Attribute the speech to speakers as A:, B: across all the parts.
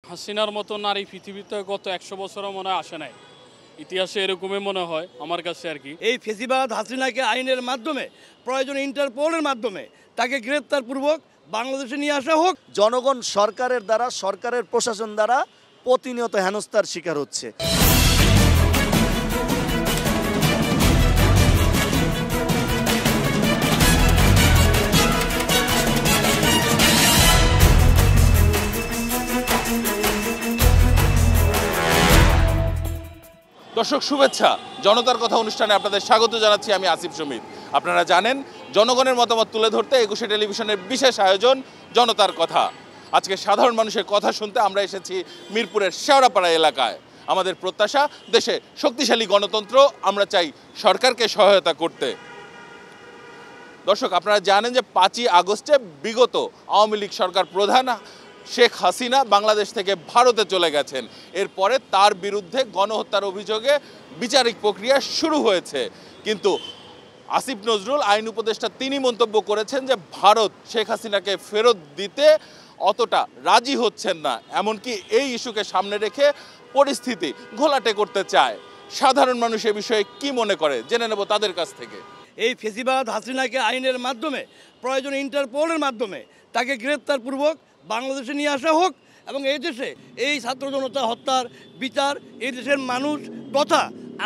A: হাসিনার মতো নারী পৃথিবীতে গত ১০০ বছরও মনে হয় আসে নাই। ইতিহাসে এরকমই মনে হয় আমার কাছে আর কি।
B: এই ফেসিবাদ হাসিনাকে আইনের মাধ্যমে, প্রয়োজনে ইন্টারপোলের মাধ্যমে তাকে গ্রেপ্তারপূর্বক বাংলাদেশে নিয়ে আসা হোক।
C: জনগণ সরকারের দ্বারা, সরকারের প্রশাসন দ্বারা প্রতিনিয়ত হেনস্থার শিকার হচ্ছে।
D: দর্শক শুভেচ্ছা, জনতার কথা অনুষ্ঠানে আপনাদের স্বাগত জানাচ্ছি। আমি আসিফ সুমিত। আপনারা জানেন জনগণের মতামত তুলে ধরতে একুশে টেলিভিশনের বিশেষ আয়োজন জনতার কথা। আজকে সাধারণ মানুষের কথা শুনতে আমরা এসেছি মিরপুরের শেওড়াপাড়া এলাকায়। আমাদের প্রত্যাশা দেশে শক্তিশালী গণতন্ত্র, আমরা চাই সরকারকে সহায়তা করতে। দর্শক আপনারা জানেন যে 5ই আগস্টে বিগত আওয়ামী লীগ সরকার প্রধান শেখ হাসিনা বাংলাদেশ থেকে ভারতে চলে গেছেন। এরপরে তার বিরুদ্ধে গণহত্যার অভিযোগে বিচারিক প্রক্রিয়া শুরু হয়েছে। কিন্তু আসিফ নজরুল আইন উপদেষ্টা তিনি মন্তব্য করেছেন যে ভারত শেখ হাসিনাকে ফেরত দিতে অতটা রাজি হচ্ছেন না, এমনকি এই ইস্যুকে সামনে রেখে পরিস্থিতি ঘোলাটে করতে চায়। সাধারণ মানুষ এ বিষয়ে কি মনে করে জেনে নেব তাদের কাছ থেকে।
B: এই ফেসিবাদ হাসিনাকে আইনের মাধ্যমে, প্রয়োজনে ইন্টারপোলের মাধ্যমে তাকে গ্রেপ্তারপূর্বক বাংলাদেশে নিয়ে আসা হোক এবং এই দেশে এই ছাত্র জনতা হত্যার বিচার এই দেশের মানুষ তথা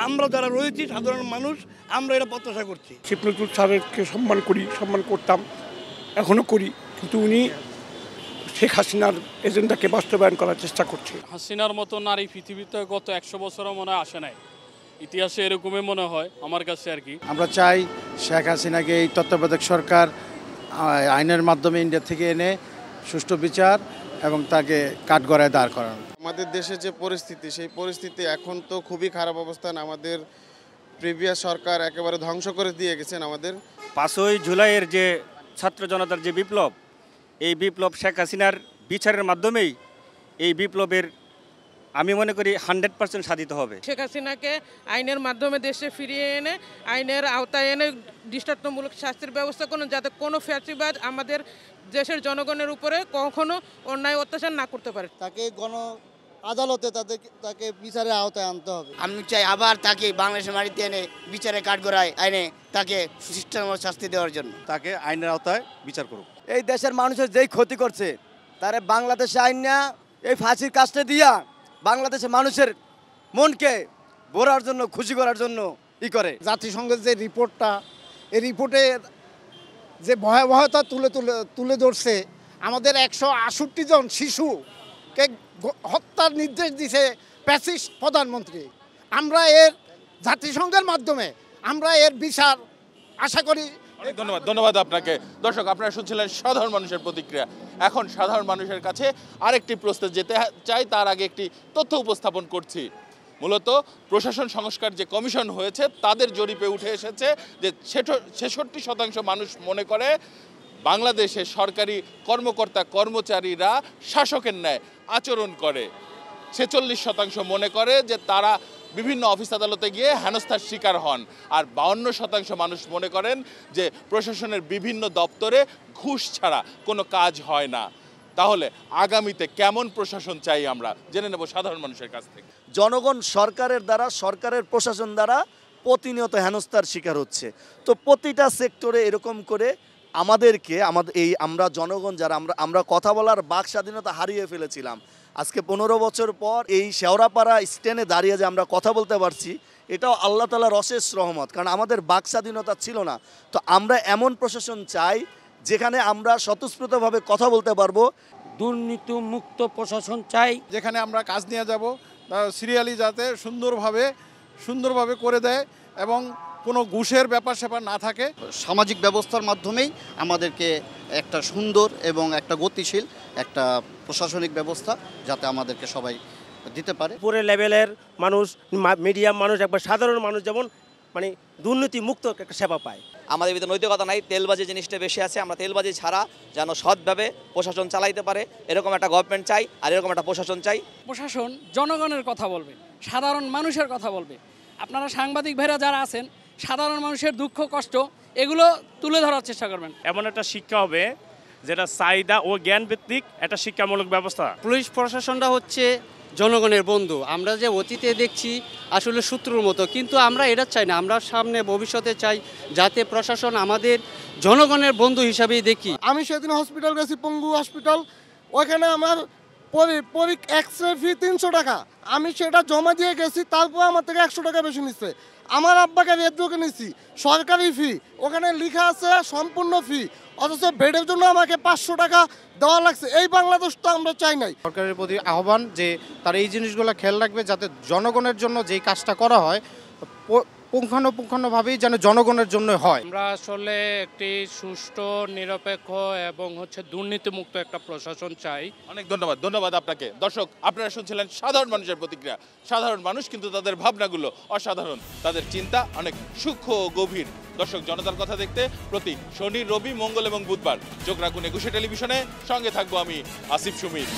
B: আমরা যারা রয়েছি সাধারণ মানুষ আমরা এটা প্রত্যাশা করছি।
E: আসিফ নজরুল স্যারকে সম্মান করতাম, এখনও করি, কিন্তু উনি শেখ হাসিনার এজেন্ডাকে বাস্তবায়ন করার চেষ্টা করছে।
A: হাসিনার মতো নারী পৃথিবীতে গত ১০০ বছরও মনে হয় আসে নাই। ইতিহাসে এরকমই মনে হয় আমার কাছে আর কি।
F: আমরা চাই শেখ হাসিনাকে এই তত্ত্বাবধায়ক সরকার আইনের মাধ্যমে ইন্ডিয়া থেকে এনে সুষ্ঠু বিচার এবং তাকে কাঠগড়ায় দাঁড় করানো।
G: আমাদের দেশে যে পরিস্থিতি, সেই পরিস্থিতি এখন তো খুবই খারাপ অবস্থান। আমাদের প্রিভিয়াস সরকার একেবারে ধ্বংস করে দিয়ে গেছেন আমাদের।
H: 5ই জুলাইয়ের যে ছাত্র জনতার যে বিপ্লব, এই বিপ্লব শেখ হাসিনার বিচারের মাধ্যমেই এই বিপ্লবের আমি মনে করি 100% সাধিত হবে।
I: শেখ হাসিনাকে আইনের মাধ্যমে দেশে ফিরিয়ে এনে আইনের আওতায় এনে দৃষ্টান্তমূলক শাস্তির ব্যবস্থা করুন, যাতে কোনো ফ্যাসিবাদ আমাদের দেশের জনগণের উপরে কখনো অন্যায় অত্যাচার না করতে পারে।
J: তাকে গণ আদালতে তাকে বিচারের আওতায় আনতে হবে।
K: আমি চাই আবার তাকে বাংলাদেশের মাটিতে এনে বিচারের কাঠগড়ায় এনে তাকে সুশিষ্টমূলক শাস্তি দেওয়ার জন্য
L: তাকে আইনের আওতায় বিচার করুক।
C: এই দেশের মানুষের যেই ক্ষতি করছে তারে বাংলাদেশে আইন না এই ফাঁসির কাজটা দিয়া বাংলাদেশের মানুষের মনকে ভরার জন্য, খুশি করার জন্য করে।
J: জাতিসংঘের যে রিপোর্টটা, এই রিপোর্টের যে ভয়াবহতা তুলে ধরছে, আমাদের 168 জন শিশুকে হত্যার নির্দেশ দিছে ফ্যাসিস্ট প্রধানমন্ত্রী। আমরা এর জাতিসংঘের মাধ্যমে আমরা এর বিচার আশা করি।
D: ধন্যবাদ আপনাকে। দর্শক আপনারা শুনছিলেন সাধারণ মানুষের প্রতিক্রিয়া। এখন সাধারণ মানুষের কাছে আরেকটি প্রশ্নে যেতে চাই, তার আগে একটি তথ্য উপস্থাপন করছি। মূলত প্রশাসন সংস্কার যে কমিশন হয়েছে তাদের জরিপে উঠে এসেছে যে 66% মানুষ মনে করে বাংলাদেশে সরকারি কর্মকর্তা কর্মচারীরা শাসকের ন্যায় আচরণ করে। 46% মনে করে যে তারা বিভিন্ন অফিস আদালতে গিয়ে হেনস্থার শিকার হন। আর 52% মানুষ মনে করেন যে প্রশাসনের বিভিন্ন দপ্তরে ঘুষ ছাড়া কোনো কাজ হয় না। তাহলে আগামীতে কেমন প্রশাসন চাই আমরা জেনে নেব সাধারণ মানুষের কাছ থেকে।
C: জনগণ সরকারের দ্বারা, সরকারের প্রশাসন দ্বারা প্রতিনিয়ত হেনস্থার শিকার হচ্ছে। তো প্রতিটা সেক্টরে এরকম করে আমরা জনগণ যারা আমরা কথা বলার বাক স্বাধীনতা হারিয়ে ফেলেছিলাম। আজকে 15 বছর পর এই শেওড়াপাড়া স্ট্যান্ডে দাঁড়িয়ে যে আমরা কথা বলতে পারছি, এটাও আল্লাহ তাআলার অশেষ রহমত, কারণ আমাদের বাক স্বাধীনতা ছিল না। তো আমরা এমন প্রশাসন চাই যেখানে আমরা স্বতঃস্ফূর্তভাবে কথা বলতে পারবো।
M: দুর্নীতি মুক্ত প্রশাসন চাই,
F: যেখানে আমরা কাজ নিয়ে যাব সিরিয়ালি যাতে সুন্দরভাবে করে দেয় এবং কোনো ঘুষের ব্যাপার স্যাপার না থাকে।
N: সামাজিক ব্যবস্থার মাধ্যমেই আমাদেরকে একটা সুন্দর এবং একটা গতিশীল একটা প্রশাসনিক ব্যবস্থা যাতে আমাদেরকে সবাই দিতে পারে।
H: উপরে লেভেলের মানুষ, মিডিয়াম মানুষ, একবার সাধারণ মানুষ যেমন মানে দুর্নীতি মুক্ত একটা সেবা পায়।
O: আমাদের ভিতরে নৈতিকতা নাই, তেলবাজি জিনিসটা বেশি আছে। আমরা তেলবাজি ছাড়া যেন সৎভাবে প্রশাসন চালাইতে পারে এরকম একটা গভর্নমেন্ট চাই, আর এরকম একটা প্রশাসন চাই।
P: প্রশাসন জনগণের কথা বলবে, সাধারণ মানুষের কথা বলবে। আপনারা সাংবাদিক ভাইরা যারা আছেন, সাধারণ মানুষের দুঃখ কষ্ট এগুলো তুলে ধরার চেষ্টা করবেন।
Q: এমন একটা শিক্ষা হবে
H: যেটা চাহিদা ও জ্ঞান ভিত্তিক একটা শিক্ষামূলক ব্যবস্থা।
M: পুলিশ প্রশাসনটা হচ্ছে জনগণের বন্ধু। আমরা যে অতীতে দেখছি আসলে শত্রুর মতো, কিন্তু আমরা এটা চাই না। আমরা সামনে ভবিষ্যতে চাই যাতে প্রশাসন আমাদের জনগণের বন্ধু হিসাবেই দেখি।
Q: আমি সেদিন হসপিটাল গেছি, পঙ্গু হসপিটাল, ওইখানে আমার এক্স-রে ফি 300 টাকা, আমি সেটা জমা দিয়ে গেছি, তারপর আমার থেকে 100 টাকা বেশি নিচ্ছে। আমার আব্বাকে রেডিওকে নিচ্ছি, সরকারি ফি, ওখানে লেখা আছে সম্পূর্ণ ফি, অথচ বেডের জন্য আমাকে 500 টাকা দেওয়া লাগছে। এই বাংলাদেশটা আমরা চাই নাই।
F: সরকারের প্রতি আহ্বান যে তারা এই জিনিসগুলো খেয়াল রাখবে, যাতে জনগণের জন্য যেই কাজটা করা হয় পুঙ্খানুপুঙ্খানুভাবেই যেন জনগণের জন্য হয়।
A: আমরা আসলে একটি সুষ্ঠু, নিরপেক্ষ এবং দুর্নীতিমুক্ত একটা প্রশাসন চাই।
D: অনেক ধন্যবাদ আপনাকে। দর্শক, আপনারা শুনছিলেন সাধারণ মানুষের প্রতিক্রিয়া। সাধারণ মানুষ, কিন্তু তাদের ভাবনাগুলো অসাধারণ, তাদের চিন্তা অনেক সূক্ষ্ম ও গভীর। দর্শক, জনতার কথা দেখতে প্রতি শনি, রবি, মঙ্গল এবং বুধবার চোখ রাখুন 21 টেলিভিশনে। সঙ্গে থাকবো আমি আসিফ সুমির।